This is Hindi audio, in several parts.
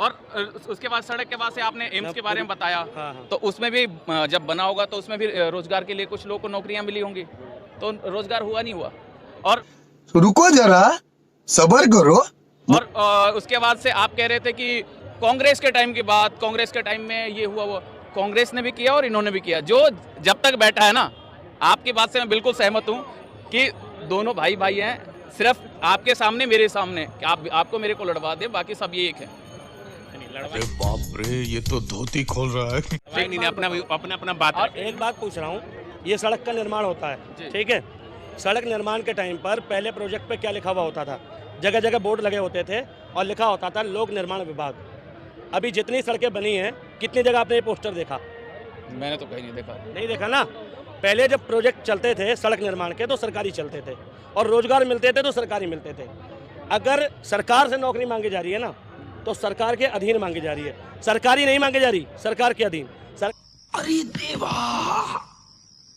और उसके बाद सड़क के बाद से आपने एम्स के बारे में बताया। हाँ। तो उसमें भी जब बना होगा तो उसमें भी रोजगार के लिए कुछ लोगों को नौकरियां मिली होंगी, तो रोजगार हुआ नहीं हुआ। और रुको जरा, सब्र करो। और उसके बाद से आप कह रहे थे कि कांग्रेस के टाइम की बात, कांग्रेस के टाइम में ये हुआ, वो कांग्रेस ने भी किया और इन्होंने भी किया। जो जब तक बैठा है ना, आपकी बात से मैं बिल्कुल सहमत हूँ कि दोनों भाई भाई हैं, सिर्फ आपके सामने मेरे सामने आपको मेरे को लड़वा दे, बाकी सब ये एक है। अरे बाप रे, ये तो धोती खोल रहा है। नहीं, अपना बात। और एक बात पूछ रहा हूँ, ये सड़क का निर्माण होता है, ठीक है। सड़क निर्माण के टाइम पर पहले प्रोजेक्ट पे क्या लिखा हुआ होता था? जगह जगह बोर्ड लगे होते थे और लिखा होता था लोक निर्माण विभाग। अभी जितनी सड़कें बनी हैं, कितनी जगह आपने ये पोस्टर देखा? मैंने तो कहीं नहीं देखा। नहीं देखा ना। पहले जब प्रोजेक्ट चलते थे सड़क निर्माण के तो सरकारी चलते थे, और रोजगार मिलते थे तो सरकारी मिलते थे। अगर सरकार से नौकरी मांगी जा रही है ना, तो सरकार के अधीन मांगी जा रही है, सरकारी नहीं मांगी जा रही, सरकार के अधीन। अरे देवा,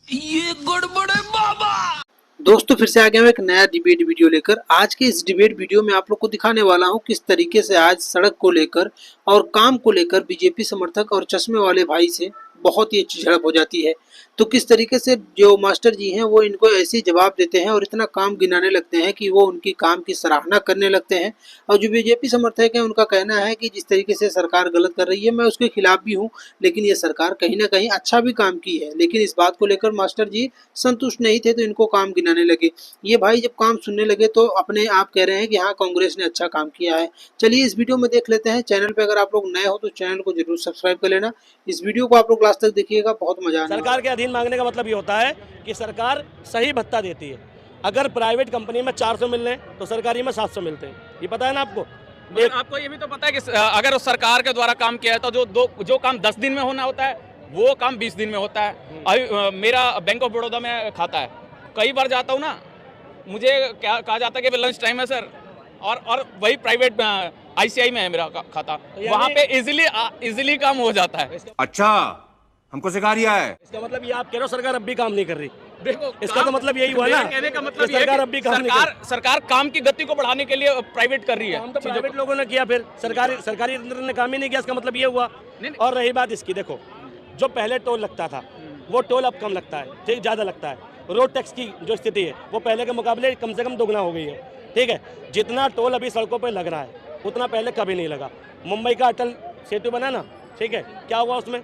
ये गड़बड़ है बाबा। दोस्तों फिर से आ गया मैं एक नया डिबेट वीडियो लेकर। आज के इस डिबेट वीडियो में आप लोग को दिखाने वाला हूं किस तरीके से आज सड़क को लेकर और काम को लेकर बीजेपी समर्थक और चश्मे वाले भाई से बहुत ही अच्छी झड़प हो जाती है। तो किस तरीके से जो मास्टर जी हैं वो इनको ऐसे जवाब देते हैं और इतना काम गिनाने लगते हैं कि वो उनकी काम की सराहना करने लगते हैं। और जो बीजेपी समर्थक हैं उनका कहना है कि जिस तरीके से सरकार गलत कर रही है, मैं उसके खिलाफ भी हूँ, लेकिन ये सरकार कहीं ना कहीं अच्छा भी काम की है। लेकिन इस बात को लेकर मास्टर जी संतुष्ट नहीं थे, तो इनको काम गिनाने लगे। ये भाई जब काम सुनने लगे तो अपने आप कह रहे हैं कि हाँ, कांग्रेस ने अच्छा काम किया है। चलिए इस वीडियो में देख लेते हैं। चैनल पे अगर आप लोग नए हो तो चैनल को जरूर सब्सक्राइब कर लेना। इस वीडियो को आप लोग लास्ट तक देखिएगा, बहुत मजा आने वाला है। सरकार के अधीन मांगने का मतलब ये होता है कि सरकार सही भत्ता देती है। अगर प्राइवेट कंपनी में 400 मिल रहे हैं तो सरकारी में 700 मिलते हैं, ये पता है ना आपको। आपको ये भी तो पता है कि अगर उस सरकार के द्वारा काम किया है तो जो काम 10 दिन में होना होता है वो काम 20 दिन में होता है। अभी मेरा बैंक ऑफ बड़ौदा में खाता है, कई बार जाता हूँ ना, मुझे क्या कहा जाता है कि लंच टाइम है सर, और वही प्राइवेट ICI में है मेरा खाता, वहाँ पे इजीली काम हो जाता है। अच्छा, हमको सिखा रिया है। इसका मतलब ये आप कह रहे हो सरकार अब भी काम नहीं कर रही। देखो, इसका तो मतलब यही हुआ ना, कहने का मतलब सरकार अब भी काम सरकार काम की गति को बढ़ाने के लिए प्राइवेट कर रही है। काम तो प्राइवेट लोगों ने किया, फिर सरकारी ने काम ही नहीं किया। इसका मतलब ये हुआ। और रही बात इसकी, देखो जो पहले टोल लगता था वो टोल अब कम लगता है, ठीक, ज़्यादा लगता है। रोड टैक्स की जो स्थिति है वो पहले के मुकाबले कम से कम दोगुना हो गई है, ठीक है। जितना टोल अभी सड़कों पर लग रहा है उतना पहले कभी नहीं लगा। मुंबई का अटल सेतु बना ना, ठीक है, क्या हुआ उसमें?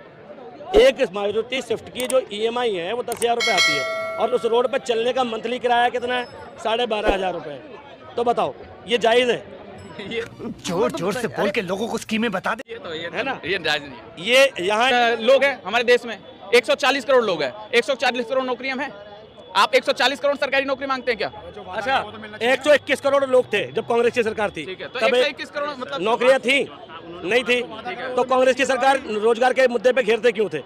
एक मारुति स्विफ्ट की जो EMI है वो 10,000 रुपये आती है, और उस रोड पर चलने का मंथली किराया कितना है? 12,500 रुपये। तो बताओ ये जायज़ है? ये जोर से बोल के लोगों को स्कीमें बता दे। ये है ना, ये जायज नहीं। ये यहाँ लोग हैं हमारे देश में 140 करोड़ लोग हैं, 140 करोड़ नौकरियां हैं। आप 140 करोड़ सरकारी नौकरी मांगते हैं क्या? अच्छा, 121 करोड़ लोग थे जब कांग्रेस की सरकार थी, ठीक है, तो तब 121 करोड़ मतलब नौकरियां थी नहीं थी। तो कांग्रेस की सरकार रोजगार के मुद्दे पे घेरते क्यों थे?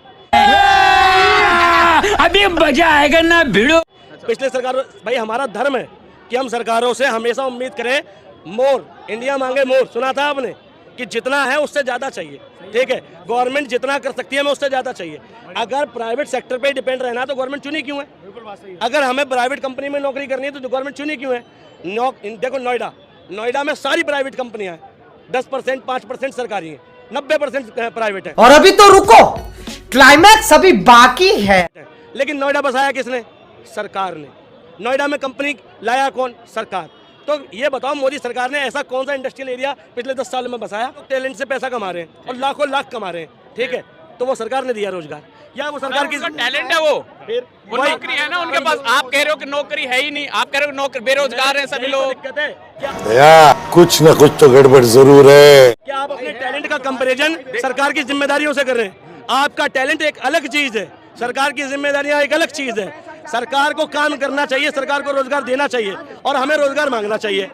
अभी मजा आएगा ना भिड़ो। पिछले सरकार, भाई हमारा धर्म है कि हम सरकारों से हमेशा उम्मीद करें मोर, इंडिया मांगे मोर। सुना था आपने कि जितना है उससे ज्यादा चाहिए, ठीक है। गवर्नमेंट जितना कर सकती है हमें उससे ज्यादा चाहिए। अगर प्राइवेट सेक्टर पे डिपेंड रहना तो गवर्नमेंट चुनी क्यों है? अगर हमें प्राइवेट कंपनी में नौकरी करनी है तो गवर्नमेंट चुनी क्यों है? देखो नोएडा में सारी प्राइवेट कंपनियां हैं, 10% 5% सरकारी है, 90% प्राइवेट है। और अभी तो रुको, क्लाइमैक्स अभी बाकी है। लेकिन नोएडा बसाया किसने? सरकार ने। नोएडा में कंपनी लाया कौन? सरकार। तो ये बताओ, मोदी सरकार ने ऐसा कौन सा इंडस्ट्रियल एरिया पिछले 10 साल में बसाया? तो टैलेंट से पैसा कमा रहे हैं और लाखों लाख कमा रहे हैं, ठीक है। तो वो सरकार ने दिया रोजगार, या वो सरकार की टैलेंट है? वो नौकरी है ना उनके पास। आप कह रहे हो कि नौकरी है ही नहीं, आप कह रहे हो नौकरी, बेरोजगार हैं सभी लोग। दिक्कत है क्या? कुछ न कुछ तो गड़बड़ जरूर है। क्या आप अपने टैलेंट का कंपैरिजन सरकार की जिम्मेदारियों से कर रहे हैं? आपका टैलेंट एक अलग चीज है, सरकार की जिम्मेदारियां एक अलग चीज है। सरकार को काम करना चाहिए, सरकार को रोजगार देना चाहिए और हमें रोजगार मांगना चाहिए।